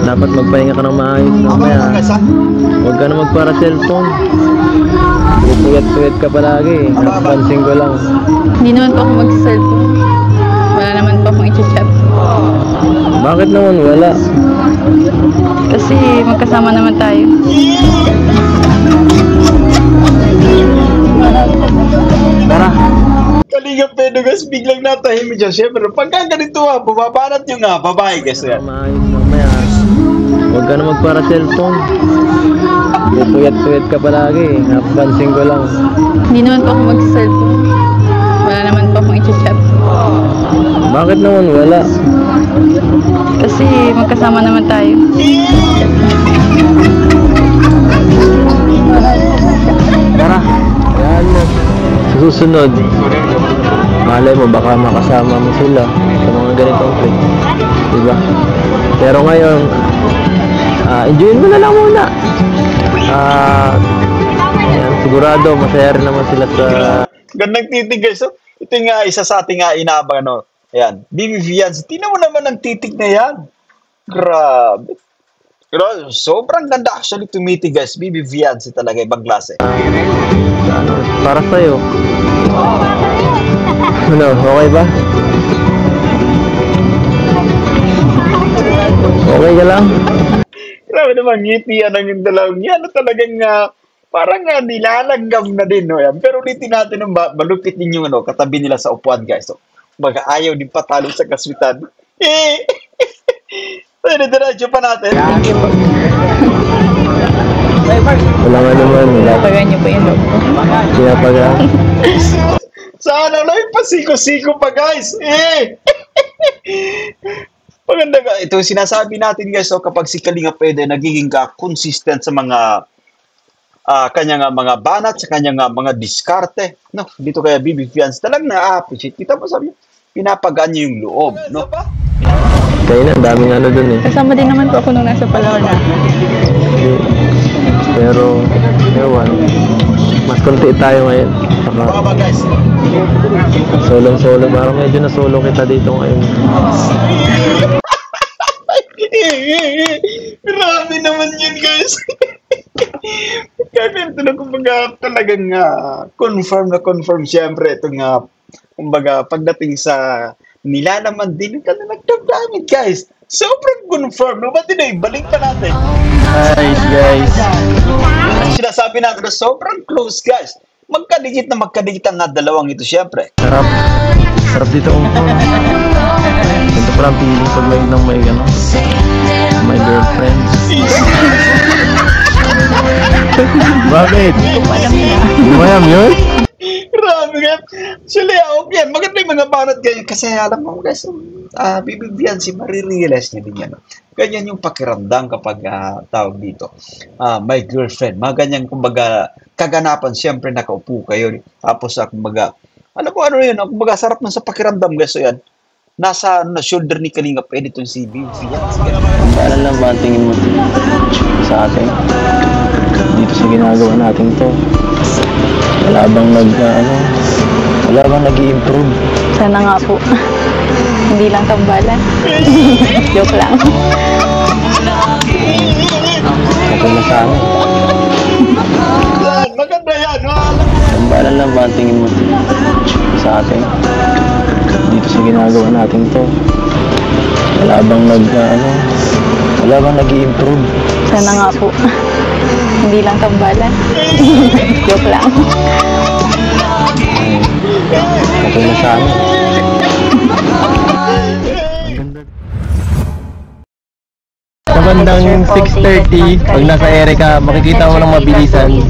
Dapat magpahinga ka ng maayos mamaya. Huwag ka na magpara cellphone. Pupuyat-puyat ka palagi. Napansin ko lang. Hindi naman po ako mag-cellphone. Wala naman po akong i-chat. Bakit naman wala? Kasi magkasama naman tayo. Tara. Kalingap Pedro guys, biglang natahimik dyan. Siyempre, pagka ganito bumabanat yung babae guys. Maayos mamaya. Huwag ka na magpara cellphone. Pupuyat-puyat ka palagi. Napansin ko lang. Hindi naman po ako mag-cellphone. Wala naman po akong i-chat. Bakit naman wala? Kasi magkasama naman tayo. Tara. Ayan mo. Sa susunod, malay mo baka makasama mo sila sa mga ganitong trip. Diba? Pero ngayon, enjoyin mo na lang muna. Ayan, sigurado masaya rin naman sila sa... Gandang titig guys. So, ito yung isa sa ating inaabang ano. Ayan, Bibi Fiancé. Tingnan mo naman ang titig na yan. Grabe. Pero sobrang ganda actually tumitig guys. Bibi Fiancé talaga ibang klase. Para sa'yo. Ano, okay ba? Okay ka lang? Grabe naman, ngitian ang yung dalawang yan. Ano talagang parang nilalanggam na din. No? Yan. Pero ulitin natin ang malupit ninyong katabi nila sa upuan guys. So, baga ayaw din patalo sa kaswitan. Pwede diretso pa natin. Wala nga naman. Pinapagaan niyo po yun. Pinapagaan. Sana lang yung pasiko-siko pa guys. Maganda ka. Ito yung sinasabi natin guys. So, kapag si Kalinga pwede nagiging consistent sa mga kanyang mga banat, sa kanyang mga diskarte. No? Dito kaya Bibi Fiancé talagang na-appreciate. Kita mo sabi, pinapagaan niya yung loob. No? Kaya na, daming ano dun eh. Kasama din naman po ako nung nasa Palawan na. Pero, ewan. Mas konti tayo ngayon. Baka guys. Solo-solo. Parang medyo na solo kita dito ngayon. Grabe naman yun guys. Kaya ito na kumbaga talagang confirm siyempre itong kumbaga pagdating sa nilalaman din yung kanilang damdamin guys. Sobrang confirm. No? Ba't balik pa natin? Hi guys. Sinasabi natin na sobrang close guys. Magkadikit ang dalawang ito siyempre. Sarap. Sarap dito umupo. Ito parang feeling pag may girlfriend. Bakit? Umayam yun? Grabe nga. Actually, okay. Maganda yung mga banat ganyan. Kasi alam mo guys, Bibi Fiancé, marirealize niya din yan. Ganyan yung pakiramdam kapag tawag dito. My girlfriend. Mga ganyan, kumbaga, kaganapan. Siyempre, nakaupo kayo. Tapos, kumbaga, alam mo ano yun, kumbaga, sarap na sa pakiramdam guys. So, yan. Nasa shoulder ni Kalinga pwede itong si Bibi Fiancé. Paano lang ba ang tingin mo sa atin? Dito sa ginagawa natin to. Wala bang nag-i-improve? Sana nga po. Hindi lang tambalan. Joke lang. Okay na sa amin. Maganda yan. Tambalan lang ba ang tingin mo sa atin? Dito sa ginagawa natin to. Wala bang nag-i-improve? Sana nga po. Hindi lang tambalan. Joke lang. Okay na sa amin. Sa bandang 6:30, pag nasa ere ka, makikita mo ng mabilisan.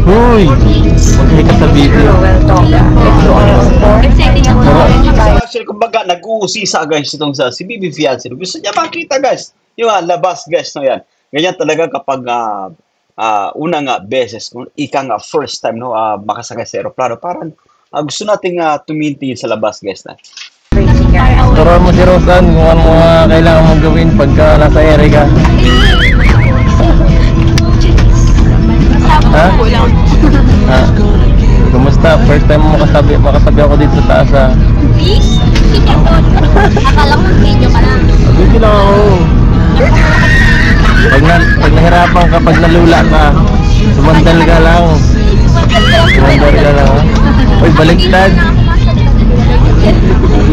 Uy! Mag-hike ka sa video. Actually, kumbaga, nag-uusisa guys itong si Bibi Fiancé. Gusto niya makita guys. Yung labas guys. No, yan. Ganyan talaga kapag unang beses, kung ika nga first time no, makasakay sa aeroplano. Parang gusto nating tumintingin sa labas guys. Na. Turuan mo si Rosan kung ano mga kailangan mong gawin pagka nasa ere ka. Ha? Ha? Kumusta? First time mo makatabi ako dito sa taas ha? Please? Akala ko mag-video ka lang. Hindi lang ako. Pag nahirapan ka, pag nalula ka, sumandal ka lang. Sumandal ka lang. Uy, baliktad.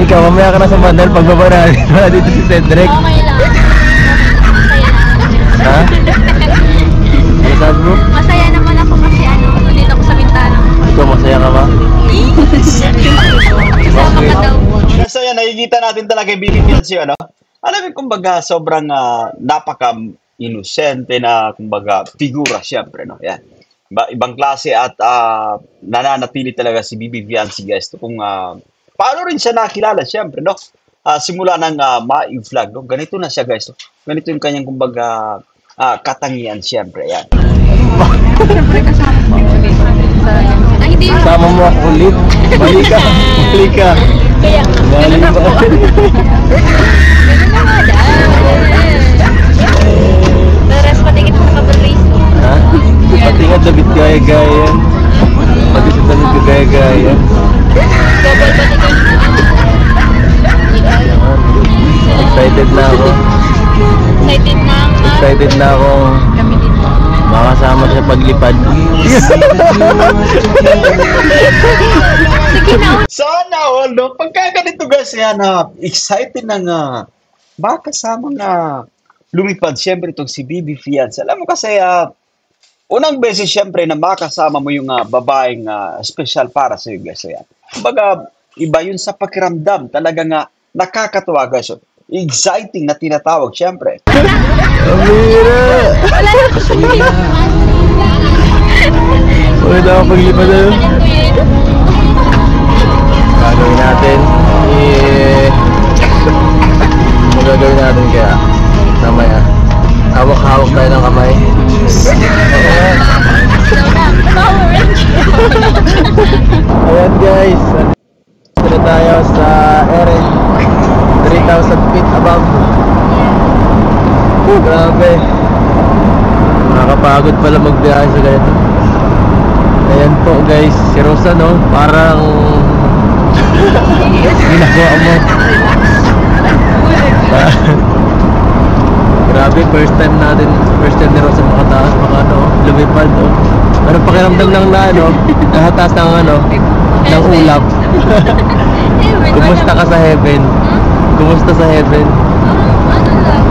Ikaw, mamaya ka na sumandal pag babarali. Wala dito si Cedric. Okay lang. Masaya lang. Ha? Ano sabi mo? Masaya naman ako kasi ulit ako sa bintana. Ikaw, masaya ka ba? Kasama ka daw. Kasi yan, nakikita natin talaga yung bibigyan siya, ano? Alam mo, kumbaga, sobrang napaka-inosente na, kumbaga, figura, siyempre, no? Yan. Ibang klase at nananatili talaga si Bibi Viancy, guys. Kung paano rin siya nakilala, siyempre, no? Simula ng ma-vlog, no? Ganito na siya, guys. No? Ganito yung kanyang, kumbaga, katangian, siyempre, yan. Siyempre kasama ko ulit. Ay, hindi. Sama mo ako ulit. Mali ka. Mali ka. Kaya, Mali ganun ako. ka. Ganun na nga daw. Taras patingin mo sa brace mo. Ha? Pati nga David gaya-gaya. Pati si David ko gaya-gaya. Double patingin mo. Excited na ako. Excited na ang Excited na ako. kami dito. Makasama siya paglipad. Sige na. Sana all, no? Pagka ganito, guys, yan, excited na nga. Baka kasama nga lumipad, siyempre, itong si Bibi Fianza. Alam mo kasi, unang beses, siyempre, na makasama mo yung babaeng special para sa iyo, guys. So, yan. Kumbaga, iba yun sa pakiramdam. Talaga nga, nakakatuwa, guys. So, exciting na tinatawag, siyempre. Amira! Wala na ako. Wala na ako paglipad na yun. Gagawin natin. Magagawin natin kaya. Namaya. Hawak-hawak tayo ng kamay. Ayan guys. Dito tayo sa ere. 3,000 feet above. Grabe. Nakakapagod pala magbiyahe sa ganito. Ayan po guys, si Rosa, no? Parang ginagawa mo. Grabe, first time ni Rosa makataas, lumipad, oh. Parang pakiramdam ng nakataas ng ulap. Kumusta ka sa heaven? Kumusta sa heaven? Ano lang?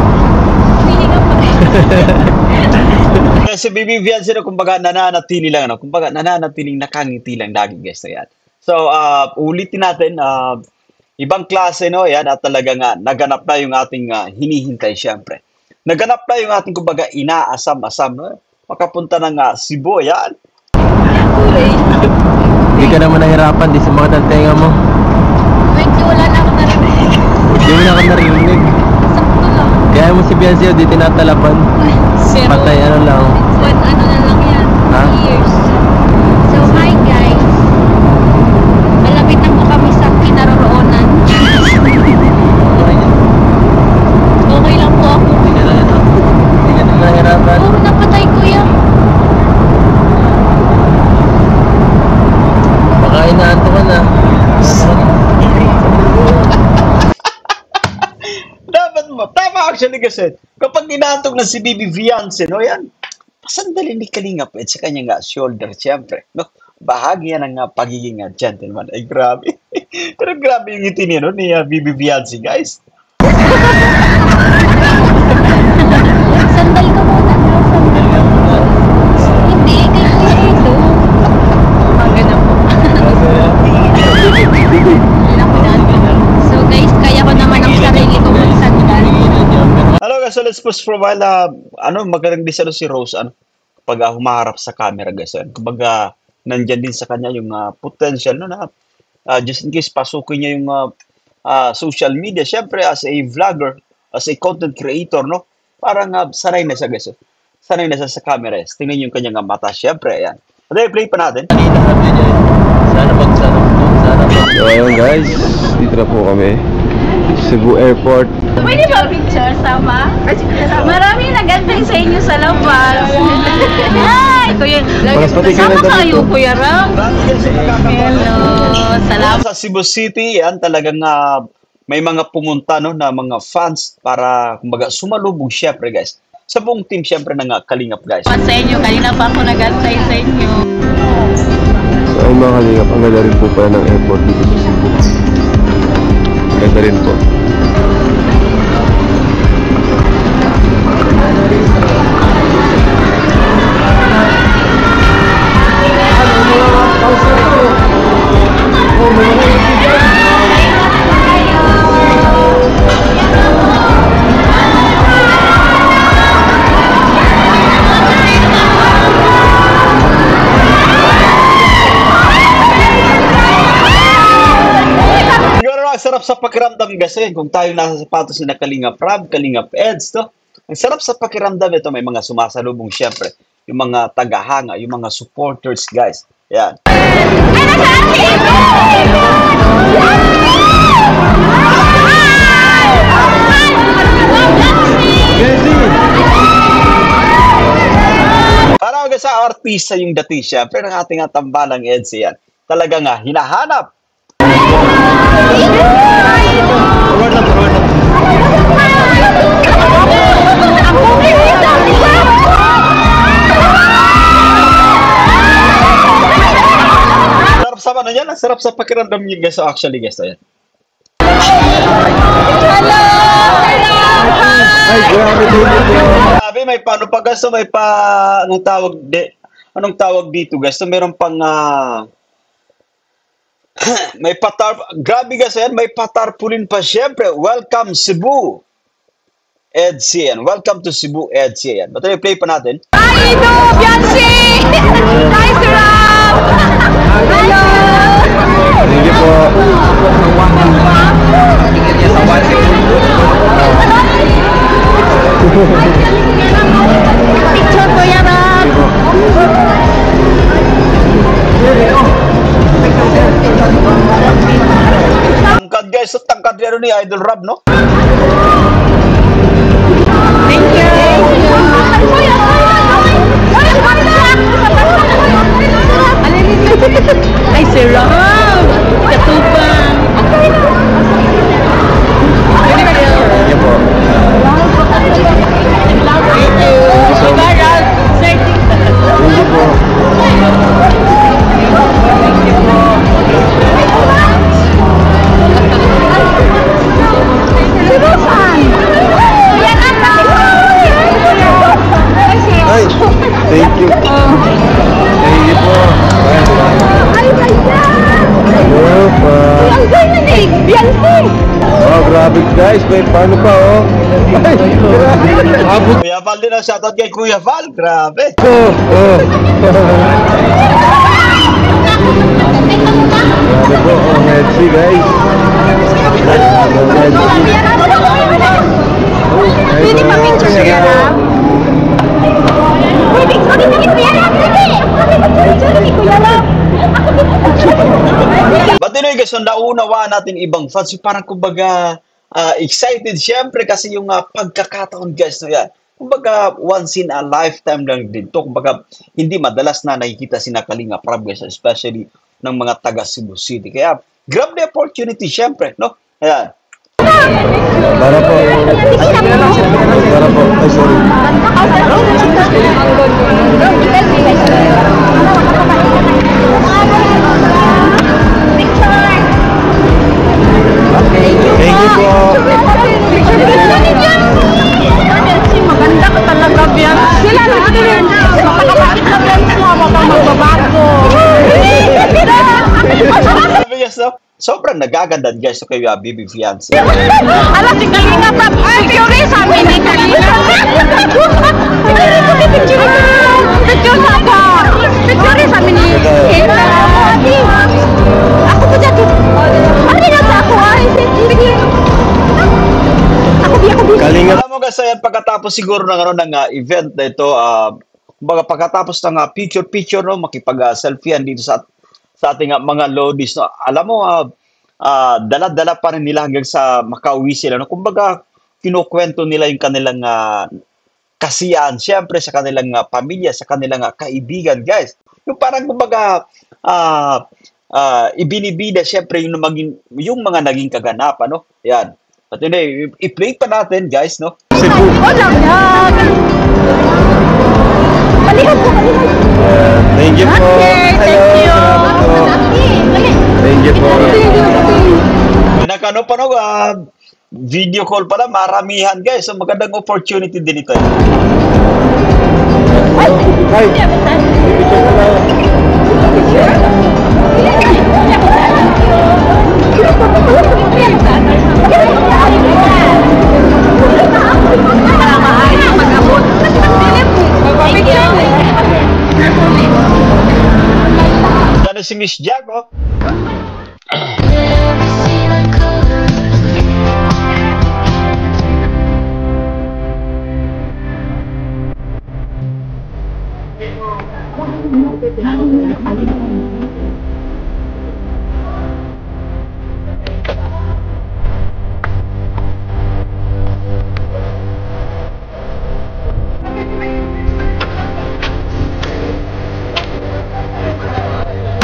Hinihinga pa rin. Kasi Bibi Fianza, no, kumbaga, nananatili lang, no? Kumbaga, nananatiling nakangiti lang lagi, guys, so yan. So, ulitin natin, ibang klase, no? Yan, at talaga nga, naganap na yung ating hinihintay, syempre. Naganap na yung ating, kumbaga, inaasam-asam, no? Makapunta ng Cebu, yan. Hindi ka naman nahirapan, di sumakit ang tenga mo. Medyo wala na ako narinig. Hindi mo na ako narinig. Sakto lang. Kaya mo si Biancio, di tinatalapan. Pero, Patay lang. ano na lang yan. Ha? Years. So, hi guys. Malapit na po kami sa kinaroroonan. Okay lang po ako. Hindi ka na nahirapan. Puro napatay kuya. Baka inaanto ka na. Dapat mo. Tama actually kasi. Kapag inaantog na si Bibi Fianza, no, yan. Pasandali ni Kalinga Pet sa kanyang shoulder, siyempre. No? Bahagi yan ng pagiging gentleman. Ay, grabe. Pero grabe yung ngiti niya, no, ni Bibi Fianza, guys. Sandal ka muna. Hindi, kaya kuya ito. Maganda po. So guys, kaya ko naman ang sarili ko magsandal. Hello guys, so let's post for a while. Magandang din si Rose, pag humaharap sa camera, guys. Kumbaga, nandyan din sa kanya yung potential, no, na just in case pasukin niya yung social media. Siyempre, as a vlogger, as a content creator, no, parang sanay na siya, guys. Sanay na siya sa camera. Tingnan yung kanyang mata, siyempre, ayan. Okay, play pa natin. Sana pag. So ayun guys, dito na po kami Cebu Airport. Pwede ba picture sama? Maraming nagantay sa inyo sa labas. Ay, Kuya. Mas pati ka Sama na kayo, dito. Kuya Ram. Hello. Salamat. Sa Cebu City, yan talagang may mga pumunta no na mga fans para kumbaga sumalubong syempre guys. Sa buong team syempre ng Kalingap guys. Sa inyo, kanina pa ako nagantay sa inyo. So ay mga kalingap, ang ganda rin po pala ng airport dito sa Cebu. Ganda rin po. Siguro ang sarap sa pakiramdam kasi kung tayo nasa sapatos ni Kalingap Rab, Kalingap Eds, to. Ang sarap sa pakiramdam ito, may mga sumasalubong syempre. Yung mga tagahanga, yung mga supporters guys. Yan. Para aga sa artista yung dati siya, pero ang ating tambalang Eds yan. Talaga nga, hinahanap. Sarap sa ano yan? Ang sarap sa pakiramdam niyo guys. So actually guys, ayan. Ay, grabe dito po. Sabi, may paano pa guys? So, may pa, anong tawag dito guys? So, meron pang, may patar, grabe guys, ayan, may patarpulin pa syempre. Welcome Cebu, EDC, welcome to Cebu, EDC, yan. Ba't play pa natin? Hi, Ito! Beyonce! Hi, Suram! Hello! Thank you po. Picture, Kuya Ram! Tangkad guys, so tangkad yan ni Idol Rob, no? Thank you! Ay, si Ram! Katupang! Thank you po. Thank you! Diba, Ram? Thank you po. Ay, thank you. Thank you po. Hello po. Oh, grabe guys. May paano pa oh. Ay, grabe. Abot Kuya Val din ang shoutout kay Kuya Val, grabe. ko. Oh. Grabe po. Oh, Medsi guys. Oh, Medsi. Pwede pa picture, Kuya Ram? Pwede pa picture, Kuya Ram? But anyway guys, so naunawaan natin ibang fans, yung parang kumbaga excited syempre kasi yung pagkakataon guys, no yan. Kumbaga once in a lifetime lang din to. Kumbaga hindi madalas na nakikita si Kalingap Rab guys, especially ng mga taga Cebu City. Kaya grab the opportunity syempre, no? Ayan. Para po. Para po. Ay, sorry. Thank you po. Maganda ka talaga, Bian. Sila na din. Makakapit na friends mo, mukhang magbabago. Sabi guys, no? Sobrang nagaganda guys so kay Bibi Fiancé. Ala, si Kalinga pa. Picture sa amin ni Kalinga. Picture sa ako. Picture sa amin ni Kalinga. Ako po dyan. Ano na sa ako? Ako bi. Kalingap. Alam mo guys, ayan, pagkatapos siguro ng event na ito, baga pagkatapos ng picture no, makipag-selfiean dito sa ating mga lodies, no. Alam mo, dala-dala pa rin nila hanggang sa makauwi sila. No? Kumbaga, kinukwento nila yung kanilang kasiyahan, siyempre sa kanilang pamilya, sa kanilang kaibigan, guys. Yung parang kumbaga, ibinibida siyempre yung mga naging kaganapan, no? Yan. At yun i-play pa natin, guys, no? Wala yan. Palihog ko, palihog. Thank you po. Okay, thank you. Thank you po. Nakano pa no, video call pala, maramihan, guys. So, magandang opportunity din ito. Ay, Ano si Miss Jack, oh?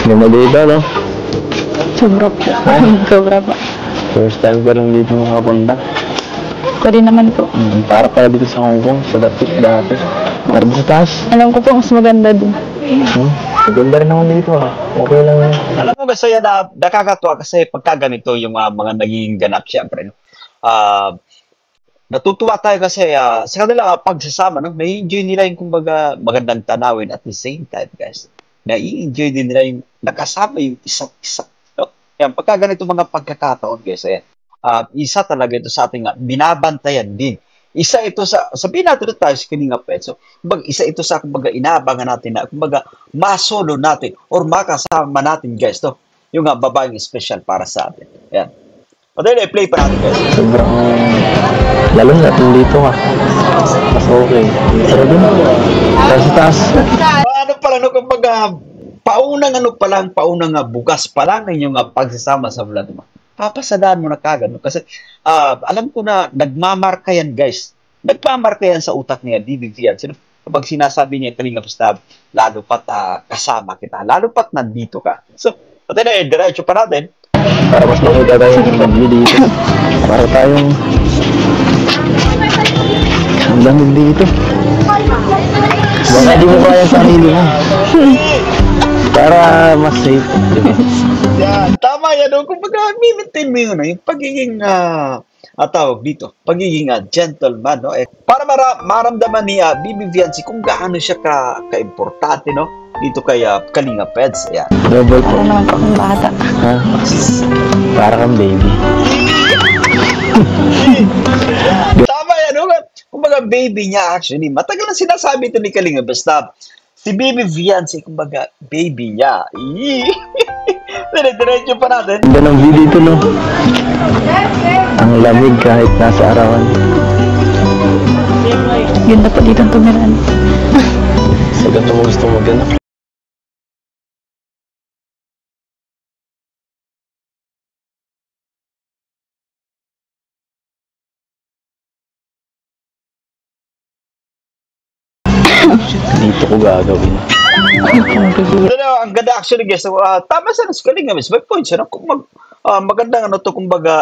Ganda dito, no? sobra po. Sobra po. First time ko lang dito makapunta. Pwede naman po. Para pala dito sa Hong Kong, sa dati. Para sa taas. Alam ko po mas maganda din. Maganda rin naman dito, ah. Okay lang yan. Alam mo, guys, yan, nakakatuwa kasi pagka ganito yung mga naging ganap, siyempre, no? Natutuwa tayo kasi sa kanila pagsasama, no? Nai-enjoy nila yung kumbaga magandang tanawin at the same time, guys. Nai-enjoy din nila yung nakasama yung isa't isa. No? Yan, pagka ganito mga pagkakataon, guys, ayan. Isa talaga ito sa ating binabantayan din. Isa ito sabihin natin na tayo sa Kalinga Pet. So, kumbaga, isa ito sa, kumbaga, inaabangan natin na, kumbaga, masolo natin or makasama natin, guys, no? Yung babaeng special para sa atin. Ayan. O, dahil, play pa natin, guys. Sobrang, lalo na dito, ah. Mas okay. Pero dun, sa taas. Ano pala, no, kumbaga, paunang bukas pa lang ng inyong pagsasama sa vlog mo. Papasadaan mo na kagad. No? Kasi alam ko na nagmamarka yan, guys. Nagmamarka yan sa utak niya, DBV yan. Kapag sinasabi niya, Kalinga Basta, lalo pat kasama kita, lalo pat nandito ka. So, pati na, diretso pa natin. Para mas makita tayo ng video dito. Para tayong ang lamig dito. Baka di mo kaya sa sarili mo. Para mas safe. Yan, tama yan. No? Kumbaga, maintain mo yun, no? Yung pagiging, tawag dito, pagiging gentleman, no? Para maramdaman ni Bibi Viancy kung gaano siya ka-importante, no? Dito kay Kalinga Pets. Ayan. Double po. Para naman po akong bata. Ha? Para kang baby. Tama yan, no? Kumbaga, baby niya actually. Matagal na sinasabi ito ni Kalinga Basta. Si Bibi Viancy, kumbaga, baby niya. Diretso pa natin. Ganda ng video ito, no? Ang lamig kahit nasa arawan. Yun na po dito ang tumiran. Sa ganito mo gusto maganda. Dito ko gagawin. Ang ganda actually, guys. Tama sa Kalinga Miss. May point siya. Magandang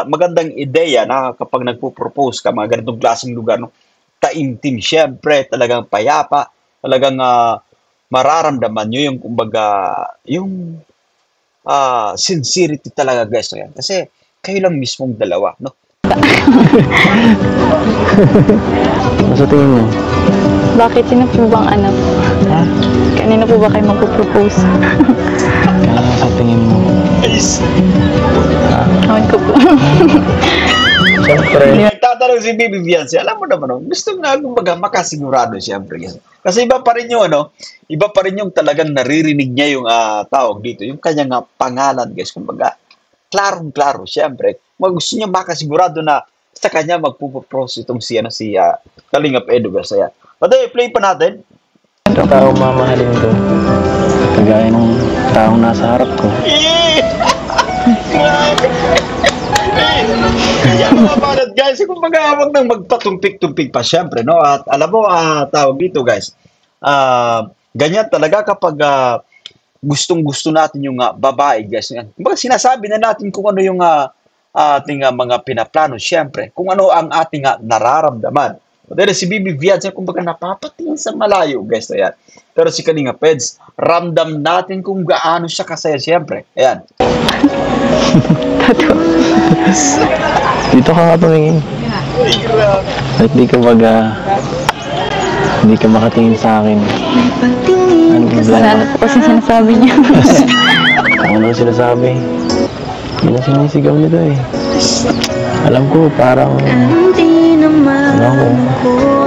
magandang ideya na kapag nagpo-propose ka, mga ganitong klaseng lugar, no? Taimtim, syempre, talagang payapa, talagang mararamdaman nyo yung, kumbaga, yung sincerity talaga, guys. No? Yan. Kasi kayo lang mismong dalawa, no? Sa tingin mo? Bakit? Sino po bang anak? Ha? Kanina po ba kayo magpo-propose? Kaya sa tingin mo? Awan ko po. Siyempre. Nagtatanong si Bibi Viancy, alam mo naman, no? Gusto nga kumbaga makasigurado, siyempre. Kasi iba pa rin yung, iba pa rin yung talagang naririnig niya yung tawag dito, yung kanyang pangalan, guys. Kumbaga, klarong-klaro, siyempre. Gusto niya makasigurado na sa kanya magpupropose itong si Kalinga Edu, guys. Ayan. Pati, play pa natin. Ito tao mamahalin ko. Kagaya ng taong nasa harap ko. Yan mga banat guys, kumbaga huwag nang magpatumpik-tumpik pa syempre, no? At alam mo, tawag dito guys, ganyan talaga kapag gustong-gusto natin yung babae guys. Kumbaga sinasabi na natin kung ano yung ating mga pinaplano syempre, kung ano ang ating nararamdaman. Dahil si Bibi Vianza, kumbaga napapatingin sa malayo guys, ayan. Pero si Kalinga Peds, ramdam natin kung gaano siya kasaya syempre, ayan. Dito ka nga tumingin. At di ka hindi ka makatingin sa akin. Ano problema? Ano po kasi sinasabi niya? Ano sinasabi? Yun ang sinisigaw nito eh. Alam ko parang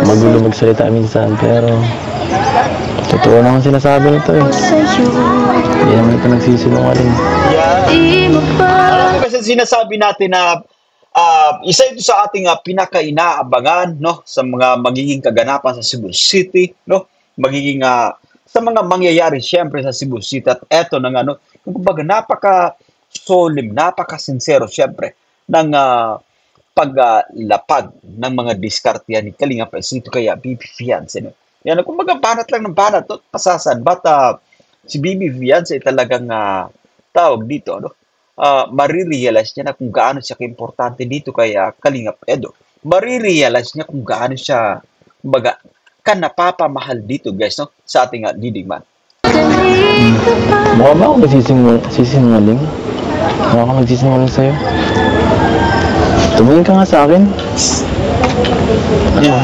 magulo magsalita minsan, pero totoo naman sinasabi nito eh. Hindi naman ito nagsisinungaling. Alam mo kasi sinasabi natin na isa ito sa ating pinaka-inaabangan, no, sa mga magiging kaganapan sa Cebu City, no, magiging sa mga mangyayari syempre sa Cebu City. At eto na nga, no, kumbaga napaka-solemn, napaka-sincero syempre ng paglapag ng mga diskartehan ni Kalinga Peds dito kaya Bibi Vianza, no. Yan, kumbaga banat lang ng banat, no, pasasan. But si Bibi Vianza ay talagang tawag dito, no, marirealize niya na kung gaano siya kaimportante dito kay Kalinga Edo. Marirealize niya kung gaano siya, kumbaga, napapamahal dito guys, no, sa ating leading man. Mukha ba ako nagsisinungaling? Mukha ako nagsisinungaling sa'yo? Tumingin ka nga sa akin.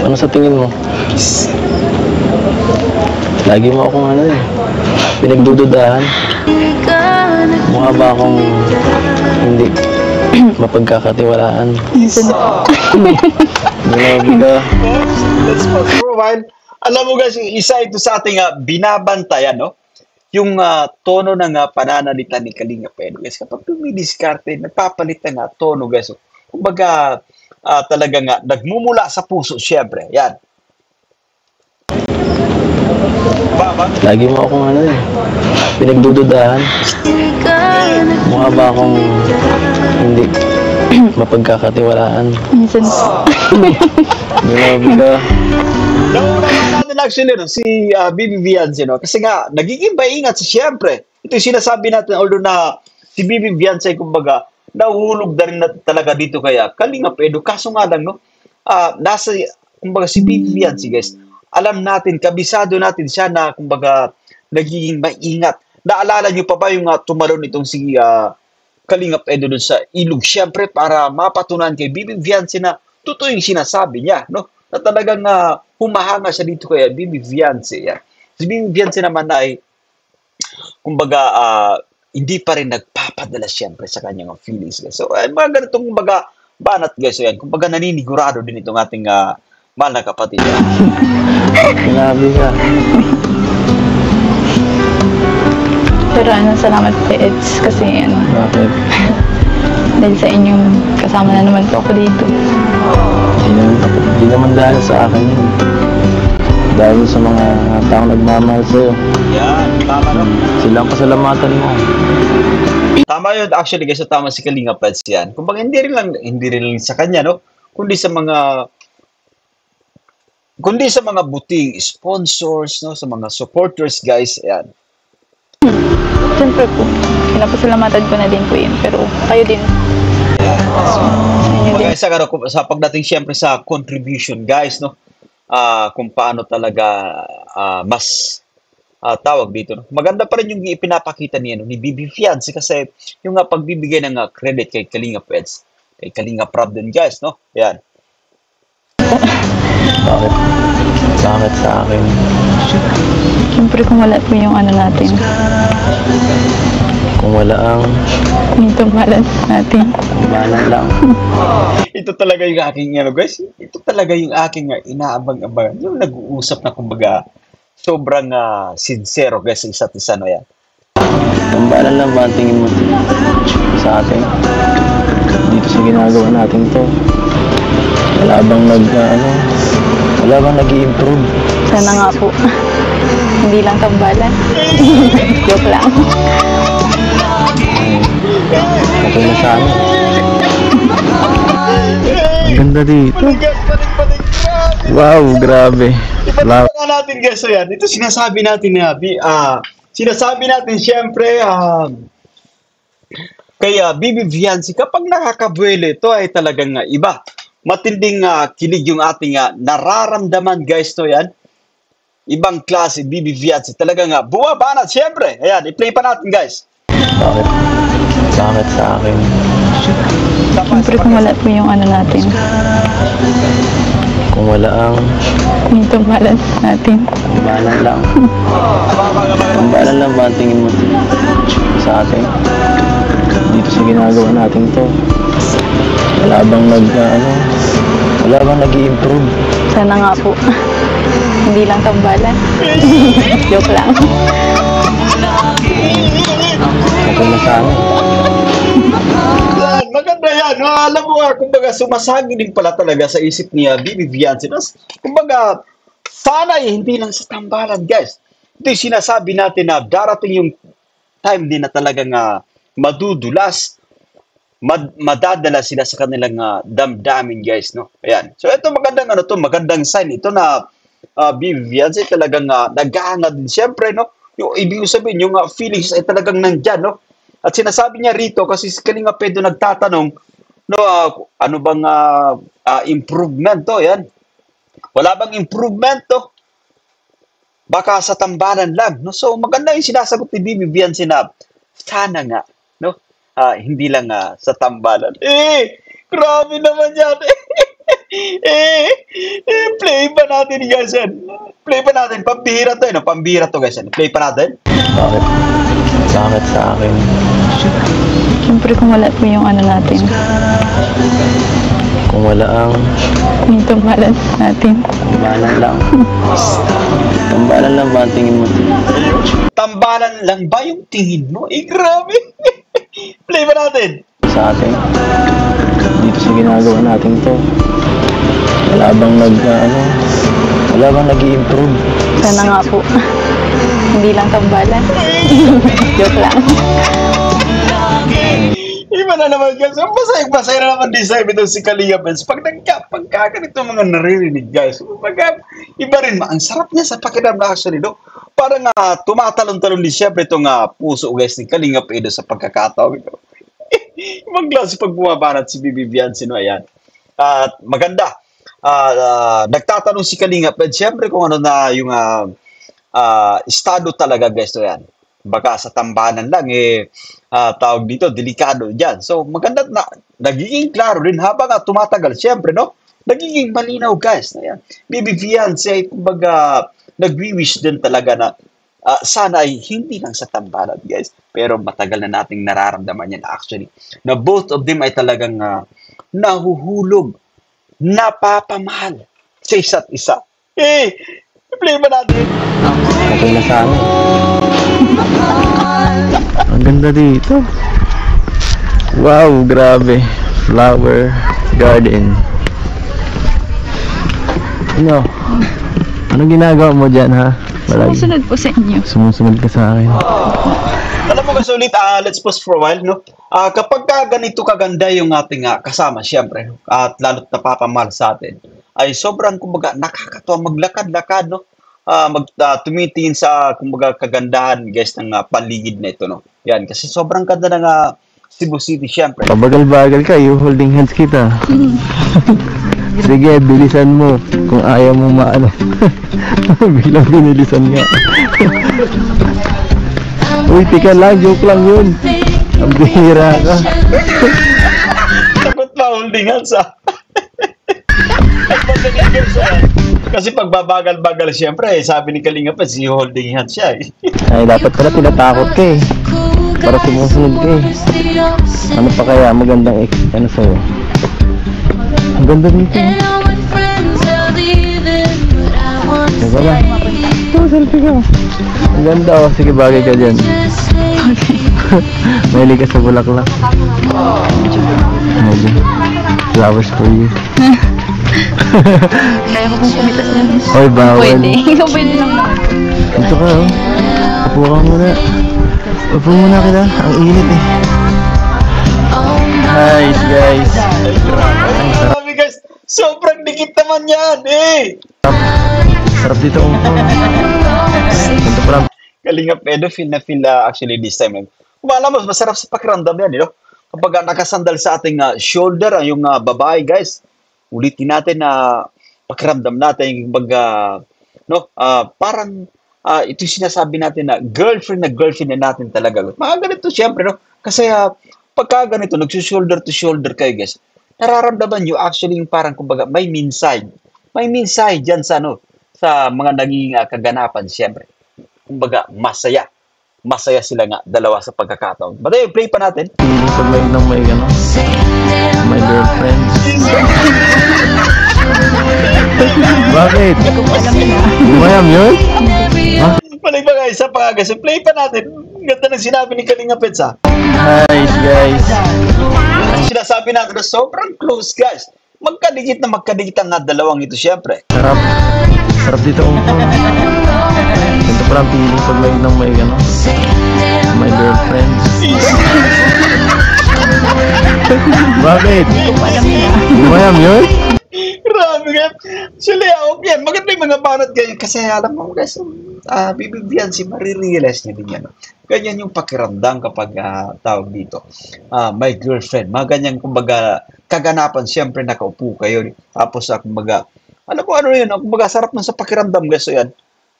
Ano sa tingin mo? Lagi mo akong pinagdududahan. Mukha ba akong hindi mapagkakatiwalaan? Grabe ka. Let's for a while. Alam mo guys, isa ito sa ating binabantayan, no? Yung tono ng pananalita ni Kalinga Peds. Guys, kapag dumidiskarte, nagpapalit ng tono guys. Kumbaga, talagang nagmumula sa puso, syempre. Yan. Lagi mo akong pinagdududahan. Mukha ba akong hindi mapagkakatiwalaan? Grabe ka. Nauna natin actually, no, si Bibi Vianza, no? Kasi nga, nagiging maingat siya, syempre. Ito yung sinasabi natin, although na si Bibi Vianza, kumbaga, nahuhulog na rin talaga dito kaya Kalinga Peds. Kaso nga lang, no, kumbaga si Bibi Vianza, guys, alam natin, kabisado natin siya na, kumbaga, nagiging maingat. Naalala niyo pa ba yung tumalon itong si Kalinga Peds doon sa ilog, syempre, para mapatunayan kay Bibi Vianza na totoo yung sinasabi niya, no? Na talagang humahanga siya dito kaya Bibi Vianza. Yeah. Si Bibi Vianza naman ay, kumbaga, hindi pa rin nagpapadala syempre sa kanyang feelings, guys. So, mga ganitong, kumbaga, banat, guys. So, yan. Kumbaga, naninigurado din itong ating mahal na kapatid. Grabe ka. Pero salamat Peds kasi Bakit? dahil sa inyong kasama na naman po ako dito. Hindi naman dahil sa akin yun. Dahil sa mga taong nagmamahal sa'yo. Yan, tama no? Silang pasalamatan mo. Tama yun. Actually, guys, tama si Kalinga Peds yan. Kumbaga, hindi rin lang sa kanya, no? Kundi sa mga buting sponsors, no? Sa mga supporters, guys. Yan. Siyempre po, pinapasalamatan ko na din po yun. Pero kayo din. Kumbaga, sa pagdating syempre sa contribution, guys, no? Kung paano talaga mas tawag dito, no? Maganda pa rin yung ipinapakita ni Bibi Vianza kasi yung pagbibigay ng credit kay Kalinga Peds, kay Kalinga Prab din, guys, no? Yan. Bakit sa akin? Siyempre kung wala po yung natin. Kung wala ang Yung balance natin. banan lang. Ito talaga yung aking, guys, ito talaga yung aking inaabang-abang. Yung nag-uusap na, kumbaga, sobrang sincero, guys, sa isa't isa, no, yan. Tambalan lang ba ang tingin mo sa atin? Dito sa ginagawa natin to. Wala bang nag-i-improve? Sana nga po. Hindi lang tambalan. Joke lang. Okay na sa amin. Ganda dito. Balik. Grabe. Wow, grabe. Iba natin guys, so yan. Ito sinasabi natin na, sinasabi natin syempre, kaya Bibi Viancy, kapag nakakabuelo, ito ay talagang iba. Matinding kilig yung ating nararamdaman guys, to yan. Ibang klase, Bibi Viancy, talagang buwabanat, syempre. Ayan, i-play pa natin guys. Bakit? Bakit sa akin? Siyempre kung wala po yung ano natin. Kung wala ang Yung tambalan natin. tambalan lang. Tambalan lang ba ang tingin mo sa atin? Dito sa ginagawa natin to. Wala bang wala bang nag-i-improve? Sana nga po. Hindi lang tambalan. Joke lang. Okay na sa amin. Yan, maganda yan. Alam mo kumbaga sumasagi din pala talaga sa isip niya Bibi Viancy. Kumbaga, sana hindi lang sa tambalan guys. Ito yung sinasabi natin na darating yung time din na talagang madudulas, madadala sila sa kanilang damdamin guys, no? Ayan. So ito magandang sign ito na Bibi Viancy talagang naghahanga din siyempre, no? Yung ibig sabihin yung feelings ay talagang nandyan, no? At sinasabi niya rito kasi si Kalinga Pedro nagtatanong, no, ano bang improvement to? Yan. Wala bang improvement to? Baka sa tambalan lang, no? So maganda yung sinasagot ni Bibi Viancy na sana nga, no? Hindi lang sa tambalan. Grabe naman yan. Play pa natin guys yan. Play pa natin. Pambihira to, no? Pambihira to guys yan. Play pa natin. Bakit? Bakit sa akin? Siyempre kung wala po yung ano natin. Kung wala ang Yung tambalan natin. tambalan lang. Tambalan lang ba ang tingin mo? Tambalan lang ba yung tingin mo? Grabe. Play pa natin. Sa atin? Dito sa ginagawa natin to. Wala bang wala bang nag-i-improve? Sana nga po. Hindi lang tambalan. Joke lang. Iba na naman guys. Masaya na naman design ito si Kalinga Benz. Pag ganito mga naririnig guys. Iba rin ang sarap niya sa pakiramdam actually, no? Parang tumatalon-talon din siyempre itong puso guys ni Kalinga Pedro sa pagkakataon ito. Ibang klase pag bumabanat si Bibi Viancy, no? Ayan. At maganda. Nagtatanong si Kalinga Pedro siyempre kung ano na yung estado talaga guys, to yan. Baka sa tambanan lang tawag dito delikado diyan. So maganda na nagiging klaro rin habang tumatagal siyempre, no? Nagiging malinaw guys. Ayan. Bibi Viancy ay kumbaga nagwi-wish din talaga na sana ay hindi lang sa tambalan guys, pero matagal na nating nararamdaman yan actually na both of them ay talagang nahuhulog, napapamahal sa isa't isa. Play ba natin? Okay na sa amin. Ang ganda dito. Wow, grabe. Flower garden. Anong ginagawa mo dyan, ha? Sumusunod po sa inyo. Sumusunod ka sa akin. Alam mo kasi ulit, let's pause for a while, no? Kapag ganito kaganda yung ating kasama, syempre, at lalo't napapamahal sa atin, ay sobrang, kumbaga, nakakatawa maglakad-lakad, no? Tumitingin sa, kumbaga, kagandahan, guys, ng paligid na ito, no? Yan, kasi sobrang ganda ng Cebu City, syempre. Pabagal-bagal ka, you holding hands kita. Sige, bilisan mo. Kung ayaw mo biglang binilisan nga. Uy, tika lang, joke lang yun. Ang bihira ka. Takot pa, holding hands, Kasi pag babagal-bagal, syempre, sabi ni Kalinga pa, si holding hands siya. Ay, dapat pala tinatakot ka eh. Para sumusunod ka eh. Ano pa kaya magandang sa'yo? Ang ganda dito. Diba ba? Selfie ka. Ang ganda oh. Sige, bagay ka dyan. Mahilig ka sa bulaklak. Medyo. Flowers for you. Kaya ko pong kumitas na. Hoy, bawal. Pwede. Pwede lang naman. Ito ka oh. Upo ka muna. Upo muna kita. Ang init eh. Nice guys. Grabe guys. Sobrang dikit naman yan, eh. Sarap dito. Ganito pala. Kalingap Edo, feel na feel actually this time. Kung alam mo, masarap sa pakiramdam yan, you know? Kapag nakasandal sa ating shoulder, yung babae, guys, ulitin natin na pakiramdam natin, yung no, parang ito yung sinasabi natin na girlfriend na natin talaga. Mga ganito, syempre, no? Kasi pagka ganito, nagsushoulder to shoulder kayo, guys, nararamdaman nyo actually yung parang, kumbaga, may minsay. May minsay dyan sa, no, sa mga naging kaganapan, syempre. Kumbaga, masaya. Masaya sila nga, dalawa sa pagkakataon. But play pa natin. Feeling pag may gano'n. My girlfriend. Bakit? Hindi mo alam yun? Balik ba guys, sa guys, play pa natin. Ganda ng sinabi ni Kalinga Pets, ha? Hi guys. Ang sinasabi natin na sobrang close, guys. Magkadikit ang dalawang ito, syempre. Sarap. Sarap dito. Ganito pala ang feeling pag may gano'n. My girlfriend. Bakit? Hindi mo alam yun? Grabe nga. Actually, yan. Maganda yung mga banat ganyan. Kasi alam mo guys, bibigyan si marirealize niya din yan. Ganyan yung pakiramdam kapag tawag dito. My girlfriend. Mga ganyan, kumbaga, kaganapan. Siyempre, nakaupo kayo. Tapos, kumbaga, alam mo ano yun, kumbaga, sarap na sa pakiramdam guys. So yan,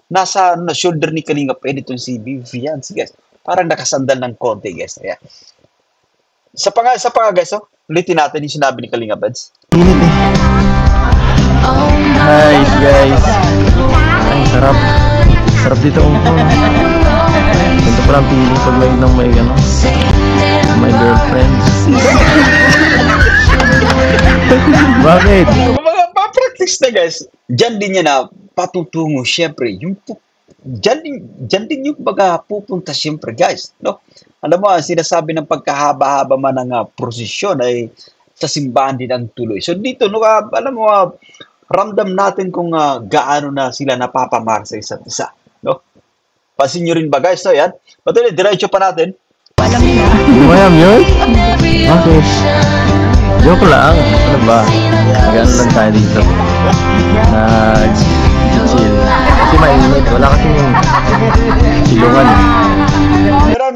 nasa shoulder ni Kalinga pwede itong si Vivian, guys. Parang nakasandal ng konti, guys. Ayan. Sa pa guys, ulitin natin yung sinabi ni Kalinga Pets. Hi guys. Ay, sarap. Sarap dito. Ganito pala ang feeling pag may gano'n. My girlfriend. Bakit? Mga pa-practice na guys, dyan din yan na patutungo syempre. Dyan din yung baga pupunta syempre guys. No? Alam mo, ang sinasabi ng pagkahaba-haba man ng prosesyon ay sa simbahan din ang tuloy. So dito, no, alam mo, ramdam natin kung gaano na sila napapamahal sa isa't isa. No? Pansin nyo rin ba guys? So yan, patuloy, diretso pa natin. Hindi mo alam yun? Bakit? Joke lang. Ano ba? Gano'n lang tayo dito. Nag-chill. Kasi mainit. Wala kasing silungan. Pero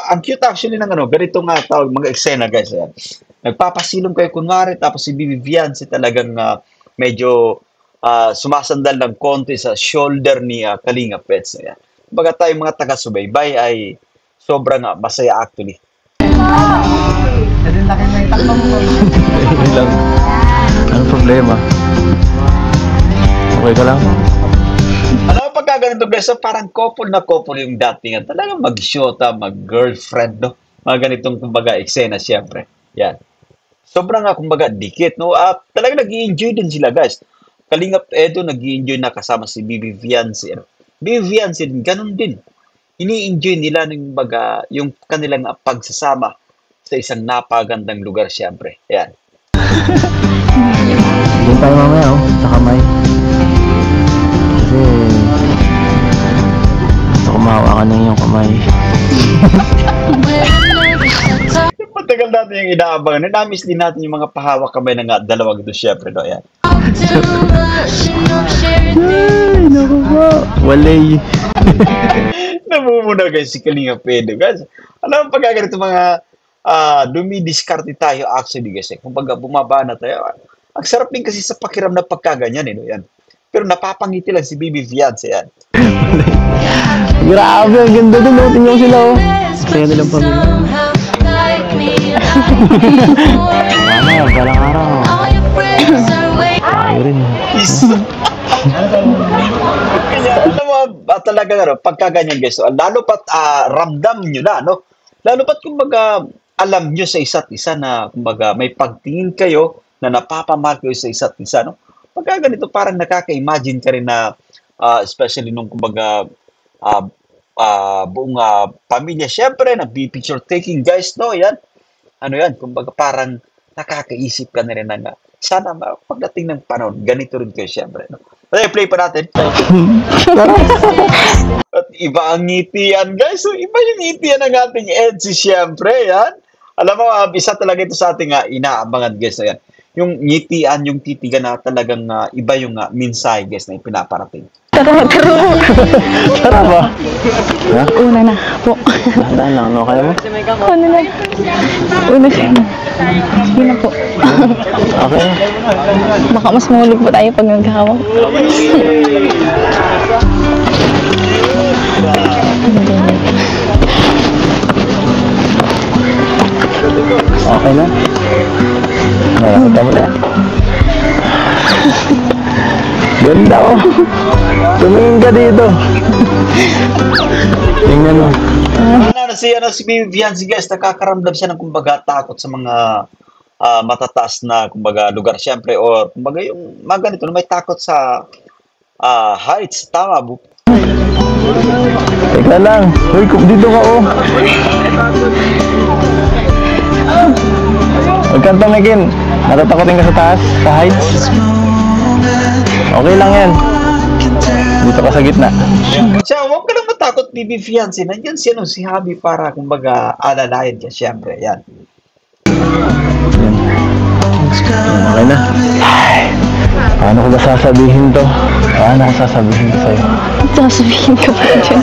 ang cute actually ng ganitong tawag, mga eksena guys. Ayan. Nagpapasilong kayo kunwari, tapos si Vivian si talagang medyo sumasandal ng konti sa shoulder ni Kalinga Pets. Ayan. Baga tayong mga taga-subaybay ay sobrang masaya actually. Yun lang. Anong problema? Okay ka lang? Alam mo pagka ganito guys, parang couple na couple yung dating. Talagang mag-shota, mag-girlfriend, no? Mga ganitong kumbaga eksena siyempre. Yan. Sobrang kumbaga dikit, no? Talagang nag-i-enjoy din sila guys. Kalingap Edo, nag-i-enjoy na kasama si Bibi Viancy. Bibi Viancy din, ganun din. Ini-enjoy nila yung kanilang pagsasama sa isang napagandang lugar siyempre. Yan. Doon tayo mamaya, sa kamay. Kasi gusto ko mahawakan ng iyong kamay. Matagal natin yung inaabangan. Namiss din natin yung mga pahawak kamay ng dalawang ito siyempre. No? Yan. Ay, naku ba? Walay. Namumuna guys si Kalinga Pedro. Guys, alam mo pagka ganito mga dumidiskarte tayo actually guys. Kung pagka bumaba na tayo, ang sarap din kasi sa pakiram na pagkaganyan. No? Yan. Pero napapangiti lang si Bibi Fiance. Yan. Grabe, ang ganda din. No? Tingnan sila. Kaya nilang pamilya. Ano, galang araw. Tayo rin. Kaya alam mo, talaga pagkaganyan guys. So, lalo pat ramdam nyo na, no? Lalo pat kumbaga alam nyo sa isa't isa na kumbaga may pagtingin kayo na napapamahal kayo sa isa't isa, no? Pagka ganito parang nakaka-imagine ka rin na especially nung kumbaga buong pamilya. Siyempre, nag-picture taking guys, no? Yan. Ano yan? Kumbaga parang nakakaisip ka na rin na sana pagdating ng panahon, ganito rin kayo siyempre. No? Play pa natin. At iba ang ngitian, guys. So, iba yung ngitian ng ating Edsy, siyempre. Yan. Alam mo, isa talaga ito sa ating inaabangan, guys. Ayan. yung ngitian, yung titigan na talagang iba yung mensahe guys na ipinaparating. Tara. Tara ba? Ha? Una na po. Dahan lang, no? Kaya mo? Una na. Una siya na. Sige na po. Okay. Baka mas mahulog po tayo pag naghawak. Okay na? Nakakita mo na. Ganda oh. Tumingin ka dito. Tingnan mo. Si Vivian, si guys, nakakaramdam siya ng kumbaga takot sa mga matataas na kumbaga lugar siyempre or kumbaga yung mga ganito na may takot sa heights. Tama, bu. Teka lang. Uy, dito ka oh. Huwag kang tumingin. Natatakotin ka sa taas, sa heights. Okay lang yan. Dito ka sa gitna. Siya, huwag ka lang matakot, Bibi Fiancé. Nandiyan si Habi para kumbaga alalayan ka siyempre. Yan. Okay na. Ay, paano ko ba sasabihin to? Paano ko sasabihin to sa'yo? Sasabihin ka pa dyan.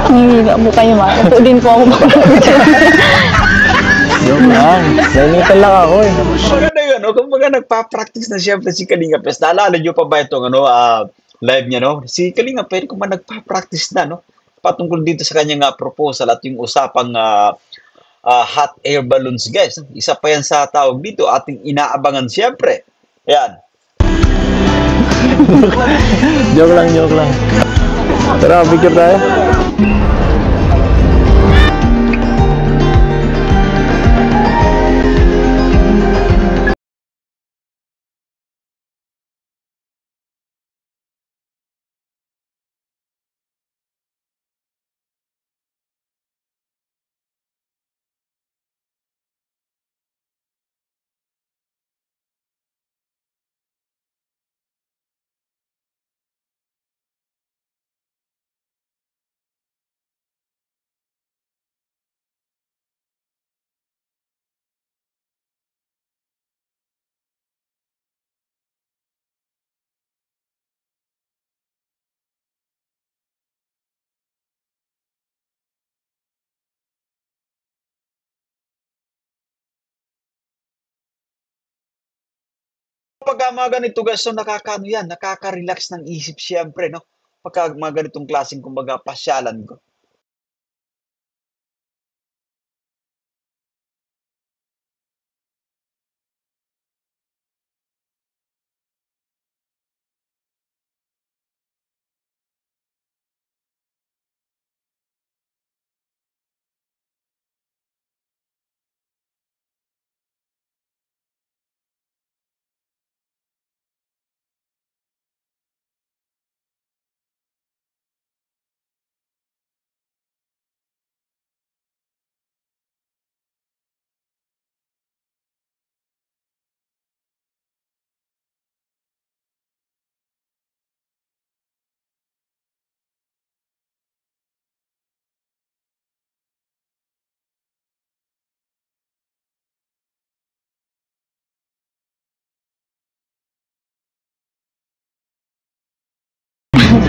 Nangihiga po kayo, Mara. Po din po ako Joke lang. Nainitan lang ako eh. Maganda yun. O kumbaga nagpa-practice na siyempre si Kalinga Pes. Naalala niyo pa ba itong live niya, no? Si Kalinga Pes, kung nagpa-practice na, no? Patungkol dito sa kanyang proposal at yung usapang hot air balloons, guys. Isa pa yan sa tawag dito, ating inaabangan siyempre. Yan. Joke lang. Tara, picture tayo. Pagka mga ganito guys, so nakaka-relax ng isip siyempre, no? Pagka mga ganitong klaseng kumbaga pasyalan ko.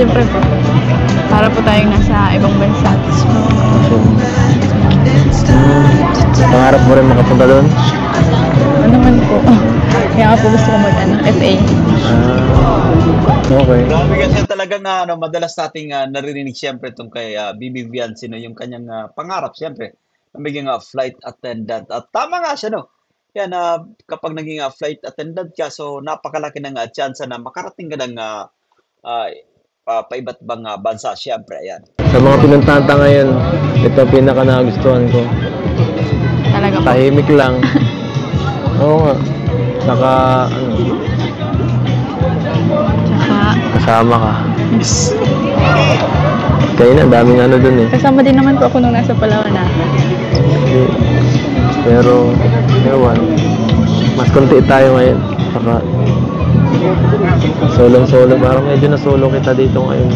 Siyempre po. Para po tayong nasa ibang bansa. Pangarap mo rin makapunta doon? Ano naman po. Kaya nga po gusto ko FA. Okay. Grabe kasi talagang madalas nating naririnig siyempre itong kay Bibi Viancé, no, yung kanyang pangarap siyempre na maging flight attendant. At tama nga siya, no? Yan, kapag naging flight attendant ka, so napakalaki ng chance na makarating ka ng paiba't bang bansa, siyempre, ayan. Sa mga pinuntahan ngayon, ito pinaka nagustuhan ko. Talaga po. Tahimik lang. Oo nga. Saka, kasama ka. Kaya na, daming dun eh. Kasama din naman po ako nung nasa Palawan na. Pero, ewan. Mas konti tayo ngayon. Saka, Solong-solo, parang medyo na-solo kita dito ngayon.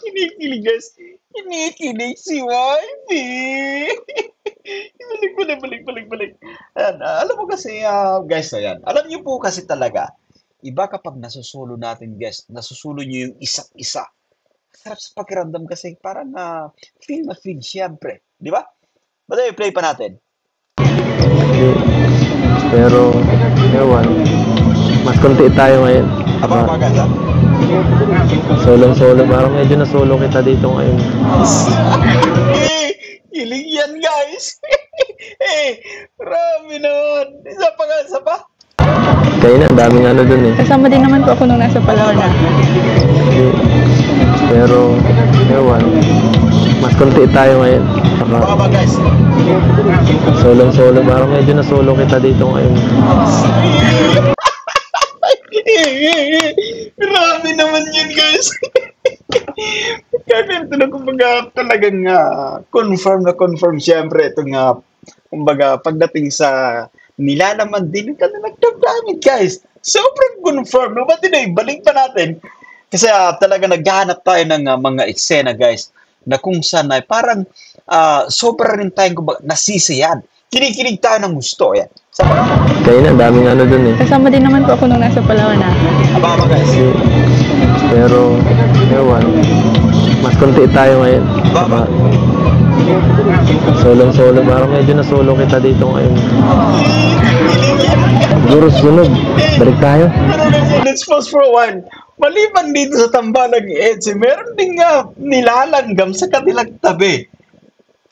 Kinikilig guys. Kinikilig si Wifey. Balik. Ayan, alam mo kasi, guys, ayan. Alam niyo po kasi talaga, iba kapag nasusulo natin, guys, nasusulo niyo yung isa't isa. Sarap sa pakiramdam kasi parang feel na feel siyempre. Di ba? Basta i-play pa natin. Hindi. Pero, ewan. Mas konti tayo ngayon. Aba, guys, ha? Solong-solo, parang medyo na-solo kita dito ngayon. Kilig yan, guys. Marami naman. Isa pa. Kaya na, ang daming ano dun eh. Kasama din naman po ako nung nasa Palawan na. Hindi. Pero, ewan. Mas konti tayo ngayon. Aba, guys. Solong-solo, parang medyo na-solo kita dito ngayon. Grabe naman yun, guys. Kaya ito na kumbaga talagang confirm siyempre itong kumbaga pagdating sa nilalaman din ng kanilang damdamin, guys. Sobrang confirm. No? Ba't balik pa natin? Kasi talaga naghahanap tayo ng mga eksena, guys, na kung saan ay parang sobra rin tayong kumbaga nasisiyahan. Kinikilig tayo ng gusto. Yan. Kaya na, ang daming ano dun eh. Kasama din naman po ako nung nasa Palawan na. Aba, guys. Pero, ewan. Mas konti tayo ngayon. Aba. Solong-solo, parang medyo na-solo kita dito ngayon. Siguro susunod, balik tayo. Pero guys, let's pause for a while. Maliban dito sa tambalang EDSA, meron din nilalanggam sa kanilang tabi.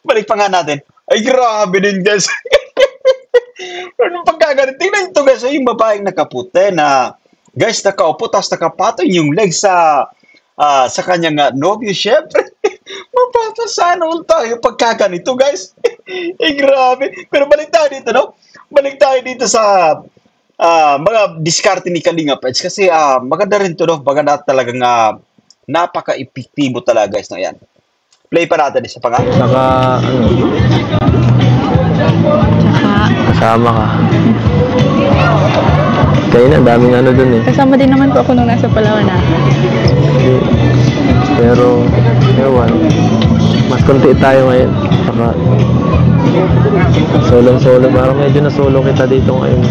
Balik pa nga natin. Ay, grabe din, guys. Anong pagkagalit? Tingnan ito, guys. Yung babaeng nakaputi na, guys, nakaupo, tapos nakapatong yung legs sa kanyang nobyo. Siyempre, mapapasana all tayo pagkaganito, guys. Grabe. Pero balik tayo dito, no? Balik tayo dito sa mga diskarte ni Kalinga Pets. Kasi maganda rin to, no? Maganda talagang napaka-epektibo talaga, guys, no? Yan. Play pa natin isa pa nga. Saka, kasama ka. Kaya na, ang daming ano dun eh. Kasama din naman po ako nung nasa Palawan na. Hindi. Pero, ewan. Mas konti tayo ngayon. Saka, solong-solo, parang medyo na-solo kita dito ngayon.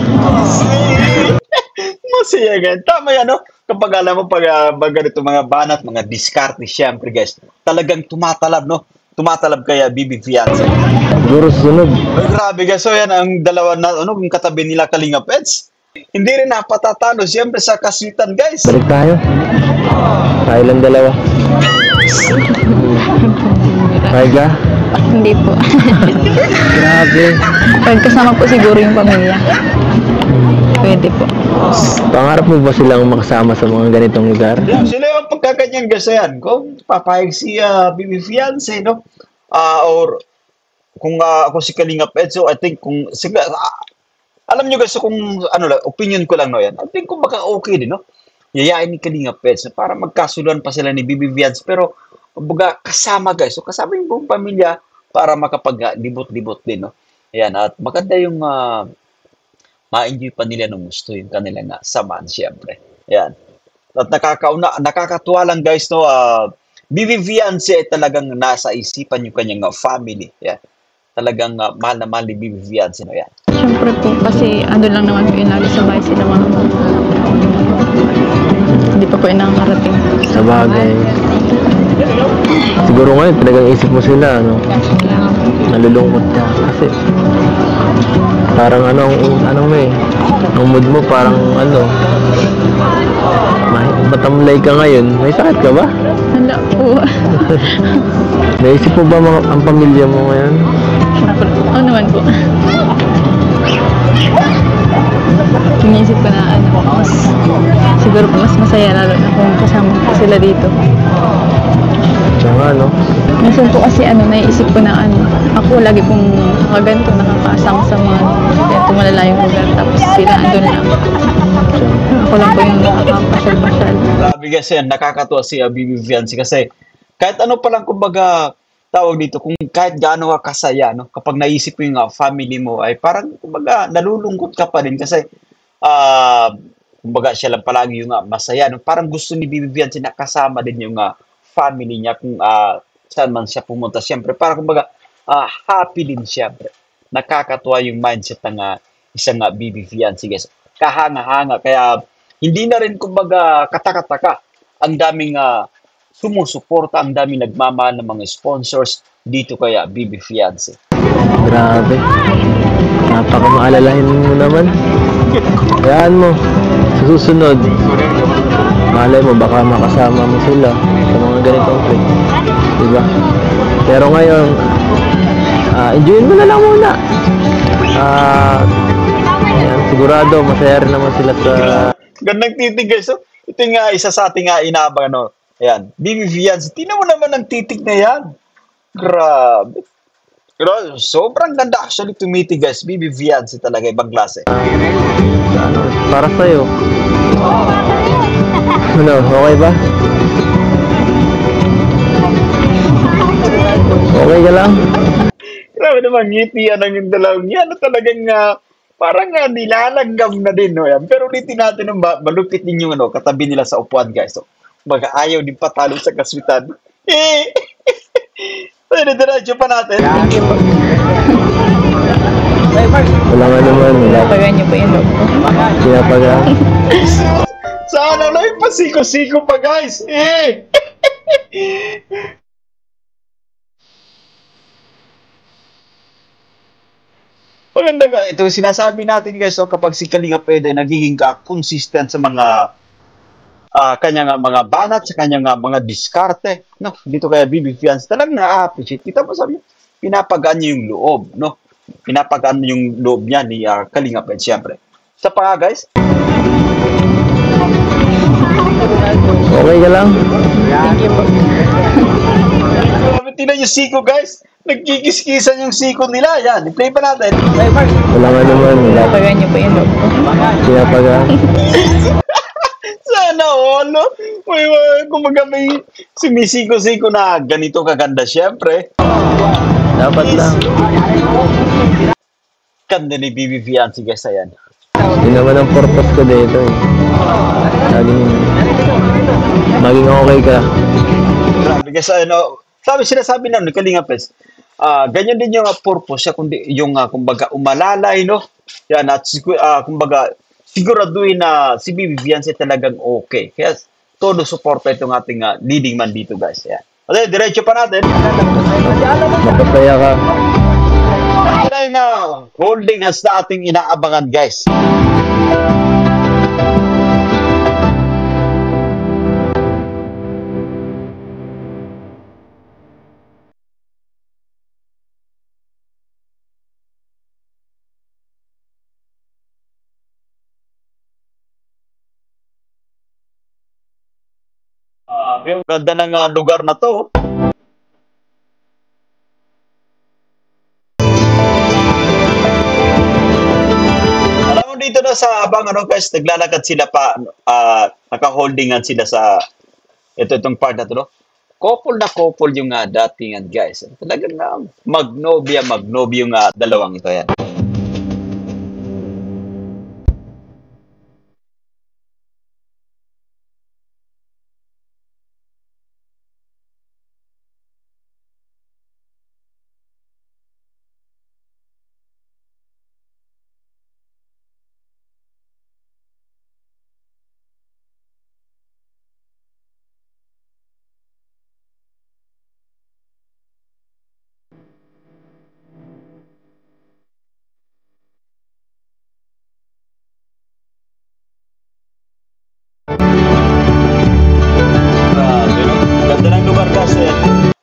Masaya gan. Tama yan, no? Kapag alam mo, pag ganito mga banat, mga diskarte, syempre, guys, talagang tumatalab, no? Tumatalab kaya Bibi Fiancé. Siguro susunod. Ay, grabe, guys. So, yan, ang dalawa na, yung katabi nila Kalinga Pets. Hindi rin napatatalo, syempre, sa kasitan, guys. Balik tayo. Tayo lang dalawa. Kaya ka? Hindi po. Grabe. Pag kasama po siguro yung pamilya. Pwede po. Pangarap mo ba silang makasama sa mga ganitong lugar? Yeah, sila yung pagkakanyang gasayan. Kung papayag si Bibi Fiancé, no? Or kung si Kalinga Pets, so I think kung alam nyo guys, kung ano lang, opinion ko lang, no, yan. I think kung baka okay din, no? Yayain ni Kalinga Pets, para magkasuluhan pa sila ni Bibi Fiancé, pero baga kasama, guys. So kasama yung buong pamilya para makapag-libot-libot din, no? Ayan, at maganda yung ma-enjoy pa nila ng gusto yung kanilang samaan, siyempre. Ayan. At nakakatuwa lang, guys, no? Bibi Fiancé ay talagang nasa isipan yung kanyang family. Ayan. Talagang mahal na mahal ni Bibi Fiancé, no? Ayan. Siyempre po, kasi andun lang naman po yun lagi sa bahay sila mga hindi pa po yun nakakarating. Sa bagay. Siguro ngayon, talagang isip mo sila, ano? Nalulungkot ka. Kasi, parang ano mo eh. Ang mood mo parang matamlay ka ngayon. May sakit ka ba? Wala po. Naisip mo ba ang pamilya mo ngayon? Siyempre, oo naman po. Iniisip ko na siguro po mas masaya lalo na kung kasama ko sila dito. Tsaka Minsan po kasi naiisip ko na ako lagi pong nakaganto, nakakasama sa mga ganito malalayong lugar, tapos sila andun lang. Ako lang po yung nakakapasyal-pasyal. Grabe guys, yan, nakakatuwa si Bibi Fiancé kasi kahit ano pa lang kumbaga tawag dito, kung kahit gaano ka kasaya, no, kapag naisip mo yung family mo, ay parang kumbaga nalulungkot ka pa rin kasi kumbaga siya lang palagi yung masaya. No? Parang gusto ni Bibi Fiancé na kasama din yung family niya kung saan man siya pumunta. Siyempre, parang kumbaga happy din siyempre. Nakakatuwa yung mindset ng isang Bibi Fiancé, guys. Kahanga-hanga. Kaya hindi na rin kumbaga katakataka. Ang daming sumusuporta, ang daming nagmamahal ng mga sponsors dito kaya Bibi Fiancé. Grabe. Napakamaalalahin mo naman. Hayaan mo. Sa susunod, malay mo, baka makasama mo sila sa mga ganitong trip. Diba? Pero ngayon, enjoyin mo na lang muna. Yan, sigurado, masaya rin naman sila sa... Gandang titig, guys. So, ito yung isa sa ating inaabang, ano. Ayan, Bibi Fiancé. Tingnan mo naman ang titig na yan. Grabe. Pero sobrang ganda actually tumitig, guys. Bibi Fiancé talaga, ibang klase. Para sa'yo. Ano, okay ba? Okay ka lang? Grabe naman, ngiti yan ang yung dalawang yan. Ano talagang parang nilalanggam na din. No? Yan. Pero ulitin natin ang malupit din yung katabi nila sa upuan, guys. So, baga ayaw din patalo sa kaswitan. Pwede diretso pa natin. Wala nga naman. Pinapagaan niyo pa yun. Pinapagaan. Sana lang yung pasiko-siko pa, guys. Maganda ka. Ito sinasabi natin, guys, so, kapag si Kalinga pwede nagiging consistent sa mga kanyang mga banat, sa kanyang mga diskarte. No? Dito kaya Bibi Fiancé talagang na-appreciate. Kita mo sabi, pinapagaan niya yung loob. No? Pinapagaan yung loob niya ni Kalinga Pwede, siyempre. Sa pa nga, guys. Okay ka lang? Thank you po. Grabe, tinan yung siko, guys. Nagkikiskisan yung siko nila. Yan, i-play pa natin. Wala nga naman. Pinapagaan niyo pa yun. Pinapagaan. Sana all, no? Kumbaga may sumisiko-siko na ganito kaganda, syempre. Dapat lang. Ganda ni Bibi Fiancé, guys, ayan. Yun naman ang purpose ko dito eh. Maging okay ka. Grabe, guys, sinasabi na ni Kalinga Pes, ganyan din yung purpose siya, kundi yung kumbaga umalalay, no? Yan, at kumbaga siguraduhin na si Bibi Fiancé talagang okay. Kaya todo suporta itong ating leading man dito, guys. Yan. Okay, diretso pa natin. Mapasaya ka. Yan na holding hands na ating inaabangan, guys. Ganda ng lugar na to. Alam mo dito na sa abang guys, naglalakad sila pa, naka-holdingan sila sa itong part na to, no? Couple na couple yung datingan, guys. Talagang magnobia yung dalawang ito, yan.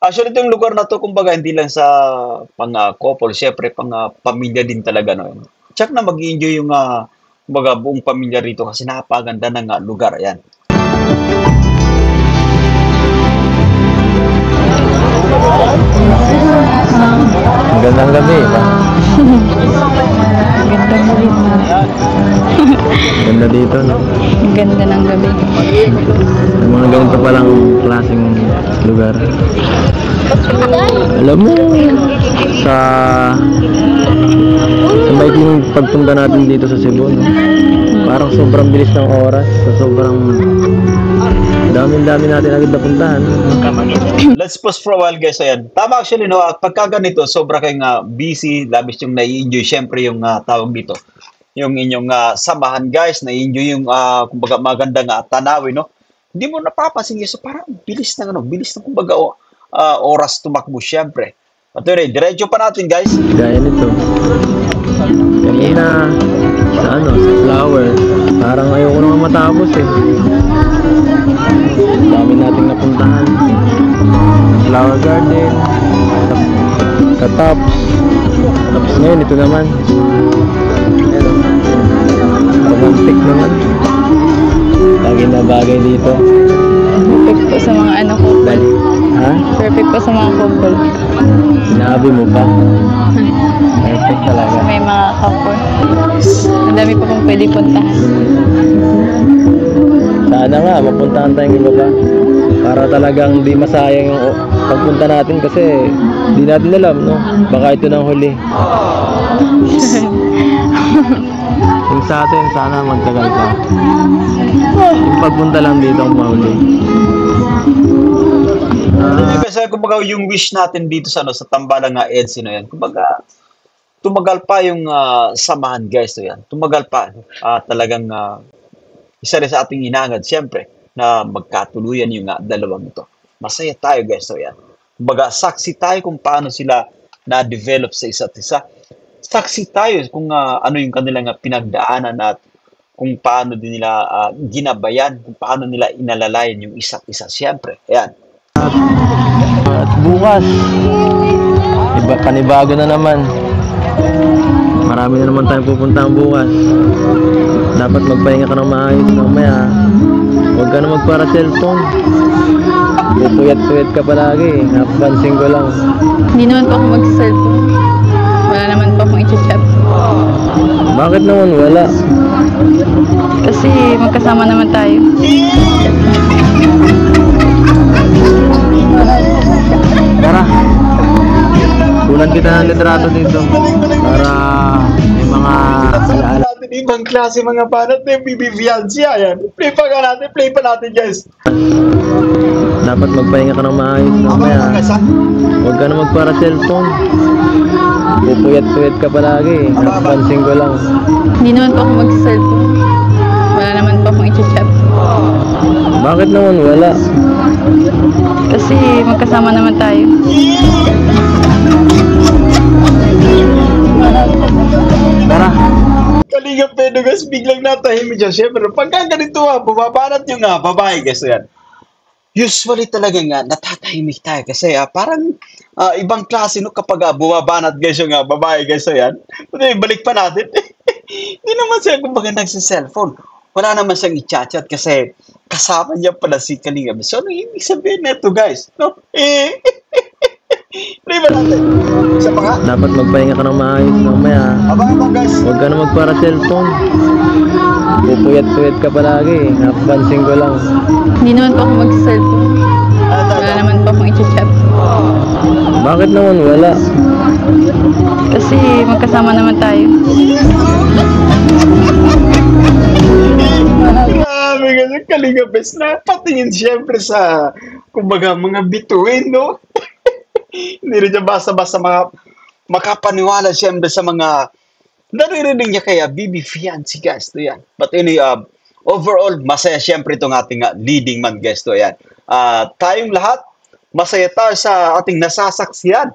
Actually, itong lugar na to, kumbaga, hindi lang sa pang-couple, syempre, pang-pamilya din talaga, no? Tsak na mag-enjoy yung, kumbaga, buong pamilya rito kasi napaganda ng lugar, yan. Magandang gabi, ba? Ganda mo rin. Ganda dito, no? Ang ganda ng gabi. Yung mga ganito palang klaseng lugar. Alam mo, sa bike yung pagpunta natin dito sa Cebu, no? Parang sobrang bilis ng oras. So, sobrang dami natin agad napuntahan. Let's pause for a while guys. Ayan. Tama actually no, pagka ganito, sobra kayong busy, labis yung nai-enjoy syempre yung tawag dito. Yung inyong samahan guys, nai-enjoy yung kumbaga magandang tanawin no. Hindi mo napapansin guys, so parang bilis ng bilis ng kumbaga oras tumakbo syempre. At diretso pa natin guys. Gaya nito. Kanina, sa sa flower, parang ayoko nang matapos eh. Dami nating napuntahan. Flower garden, sa tops. Tapos ngayon, ito naman. Ayan o. Romantic naman. Lagi na bagay dito. Perfect po sa mga couple. Ha? Perfect po sa mga couple. Sinabi mo pa. Perfect talaga. May mga couple. Ang dami pa pong pwede puntahan. Sana nga, mapuntahan tayong iba pa. Para talagang di masayang yung pagpunta natin kasi di natin alam, no? Baka ito nang huli. Yung sa atin, sana magtagal pa. Yung pagpunta lang dito ang mahuli. Kasi kumbaga yung wish natin dito sa sa Tambalang EDSA no yan. Kumbaga tumagal pa yung samahan guys no yan. Tumagal pa talagang isa rin sa ating inangad siyempre na magkatuluyan yung dalawang ito. Masaya tayo guys no yan. Kumbaga saksi tayo kung paano sila na-develop sa isa't isa. Saksi tayo kung ano yung kanilang pinagdaanan at kung paano din nila ginabayan, kung paano nila inalalayan yung isa't isa siyempre. Ayan. At bukas, panibago na naman. Marami na naman tayong pupuntahan bukas. Dapat magpahinga ka ng maayos mamaya. Huwag ka na magpara cellphone. Pupuyat-puyat ka palagi. Napapansin ko lang. Hindi naman po ako mag-cellphone. Wala naman po akong i-chat. Bakit naman wala? Kasi magkasama naman tayo. Tara, kunan kita ng litrato dito para may mga alaala. Natin ibang klase mga banat na yung BB-Fiancé. Ayan. Play pa natin guys. Dapat magpahinga ka ng maayos mamaya. Huwag ka na magpara cellphone. Pupuyat-puyat ka palagi. Napapansin ko lang. Hindi naman po ako mag-cellphone. Wala naman po akong i-chat. Bakit naman wala? Kasi magkasama naman tayo. Tara, Kalinga Pedro guys, biglang natahimik siya. Siyempre, pagka ganito bumabanat yung babae guys. Ayan. Usually talaga natatahimik tayo kasi parang ibang klase no kapag bumabanat guys yung babae guys. Ayan. Balik pa natin. Hindi naman siya kumbaga nagsa-cellphone. Wala naman siyang i-chat kasi kasama niya pala si Kalinga. So, ano ibig sabihin na ito, guys? No? Play ba natin? Isa pa nga? dapat magpahinga ka ng maayos mamaya. Abang guys. Huwag ka na magpara cellphone. Pupuyat-puyat ka palagi. Napapansin ko lang. Hindi naman po ako mag-cellphone. Wala naman po akong i-chat. Bakit naman wala? Kasi magkasama naman tayo. Grabe kasi Kalinga Bes na patingin siyempre sa kumbaga mga bituin, no? Hindi rin niya basta-basta makapaniwala siyempre sa mga naririnig niya kaya BB-Fiancé guys. To yan. But anyway, overall, masaya siyempre itong ating leading man guys. To yan. Tayong lahat, masaya tayo sa ating nasasaksiyan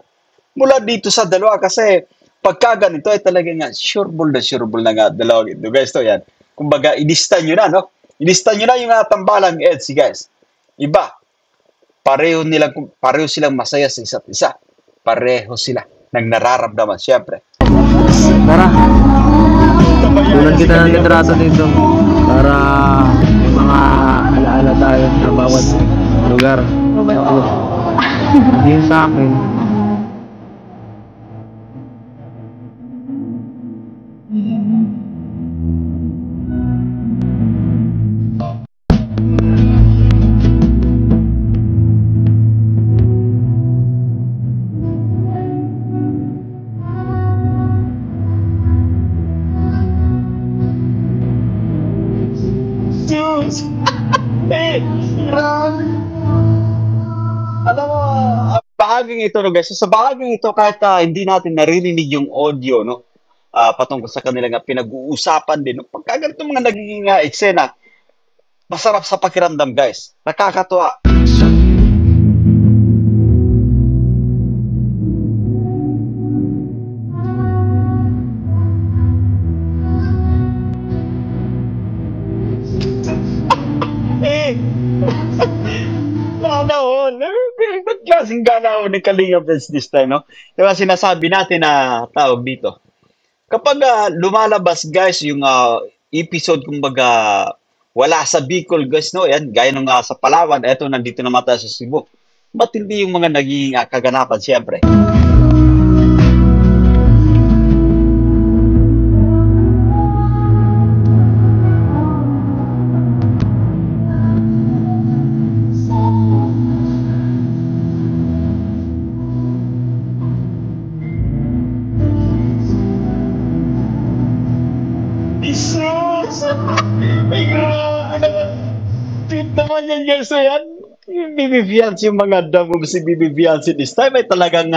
mula dito sa dalawa kasi pagka ganito ay talaga sureball na nga dalawa ito guys. To yan. Kumbaga, ilista nyo na, no? Ilista nyo na yung Tambalang EDSA guys. Iba. Pareho silang masaya sa isa't isa. Pareho sila ng nararamdaman, syempre. Tara, kunan kita ng litrato dito para may mga alaala tayo sa bawat lugar. Hindi sa akin. bahaging ito, no, guys. So, sa bahaging ito, kahit hindi natin naririnig yung audio, no, patungkol sa kanila nga pinag-uusapan din. No? Pagka ganito mga nagiging eksena, masarap sa pakiramdam, guys. Nakakatuwa. Eh, Ganaon. Ba't klaseng ganaon ni Kalinga Friends this time, no? Diba sinasabi natin na tawag dito. Kapag lumalabas, guys, yung episode, kumbaga, wala sa Bicol, guys, no? Yan, gaya nung sa Palawan, eto, nandito naman tayo sa Cebu. Ba't hindi yung mga naging kaganapan, siyempre? Jesus! May tweet naman yan, guys. So yan, yung Bibi Fiancé, yung mga damog si Bibi Fiancé this time ay talagang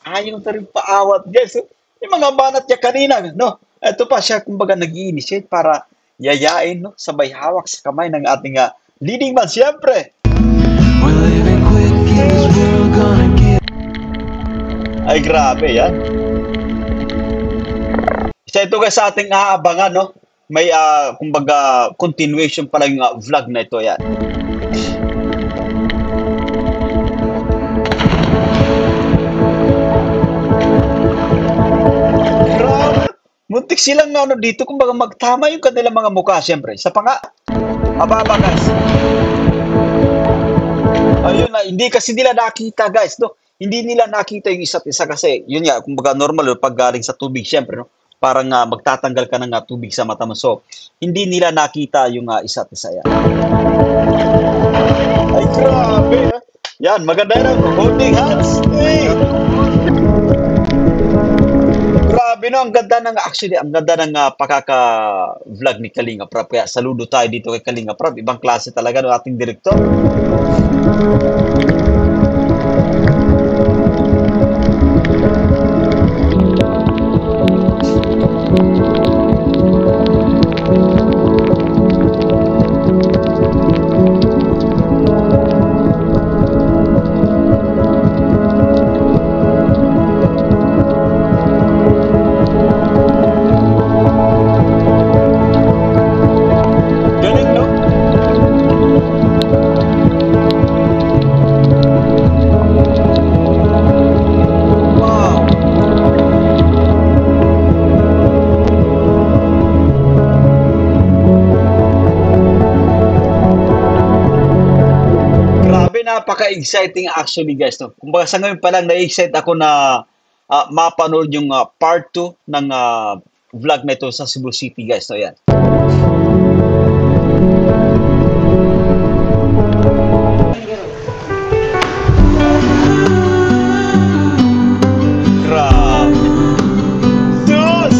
ayaw na rin paawat, guys. Yung mga banat niya kanina, no? Ito pa siya, kumbaga, nag-i-initiate para yayain, no? Sabay hawak sa kamay ng ating leading man, siyempre. Ay, grabe, yan. Isa ito guys sa ating aabangan, no? May, kumbaga, continuation pala yung vlog na ito, yan. Grabe! Muntik silang ano dito, kumbaga magtama yung kanilang mga mukha, siyempre. Sa panga, mababa guys. Ayun na, hindi kasi nila nakita, guys, no? Hindi nila nakita yung isa't isa kasi, yun nga, kumbaga normal, pag galing sa tubig, siyempre, no? Parang magtatanggal ka ng tubig sa mata mo. So, hindi nila nakita yung isa't isa yan. Ay, grabe. Yan, maganda yan. Holding hands. Hey! Grabe, no? Ang ganda ng, actually, ang ganda ng pakaka-vlog ni Kalinga Prab. Kaya saludo tayo dito kay Kalinga Prab. Ibang klase talaga ng ating direktor. Napaka-exciting actually, guys. No? Kumbaga sa ngayon pa lang na-excite ako na mapanood yung part 2 ng vlog na ito sa Cebu City, guys. So, yan. Grabe. Sus!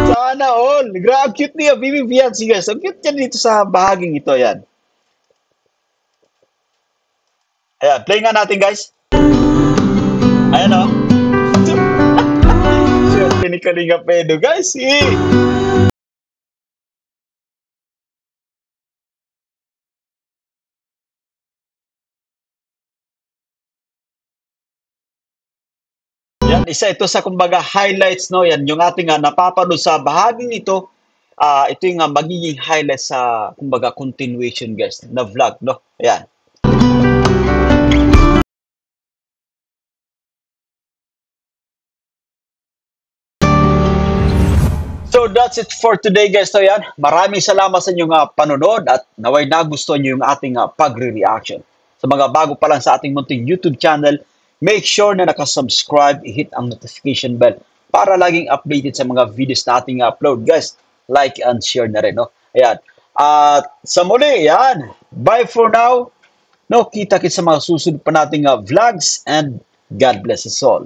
Sana all. Grabe, cute niya. Bibi Fiancé, guys. Ang cute yan dito sa bahaging ito, yan. Ayan, play nga natin, guys. Ayan, o. Siyempre ni Kalinga Pedro, guys. Yan, isa ito sa kumbaga highlights, no? Yan, yung ating napapanood sa bahaging ito. Ito yung magiging highlights sa kumbaga continuation, guys, na vlog, no? Ayan. So that's it for today, guys. So yan, maraming salamat sa inyong panonood at naway nagustuhan nyo yung ating pagre-reaction. Sa mga bago pa lang sa ating munting YouTube channel, make sure na nakasubscribe, hit ang notification bell para laging updated sa mga videos na ating upload, guys. Like and share na rin, no? Ayan. At sa muli, yan. Bye for now. No, kita-kits sa mga susunod pa nating vlogs and God bless us all.